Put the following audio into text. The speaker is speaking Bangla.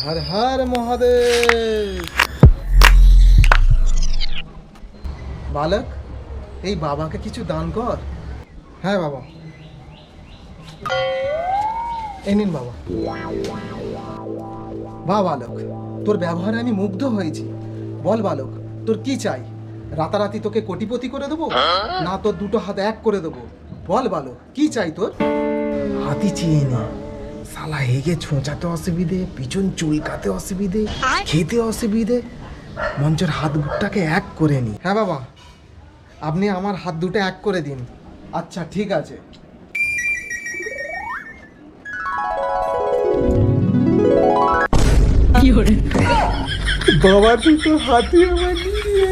হর হর মহাদেব। বালক, এই বাবাকে কিছু দান কর। হ্যাঁ বাবা, এই নিন বাবা। বাহ বালক, তোর ব্যবহারে আমি মুগ্ধ হয়েছি। বল বালক, তোর কি চাই? রাতারাতি তোকে কোটিপতি করে দেবো, না তোর দুটো হাত এক করে দেবো? বল বালক, কি চাই তোর? হাতি চেয়ে নি, শালা হেগে ছোঁচাতে অসুবিধে, পিছন চুলকাতে অসুবিধে, খেতে অসুবিধে, মঞ্চের হাতটাকে এক করে নি। হ্যাঁ বাবা, আপনি আমার হাত দুটো এক করে দিন। আচ্ছা ঠিক আছে। বাবা দুটো হাতি আমার নিয়ে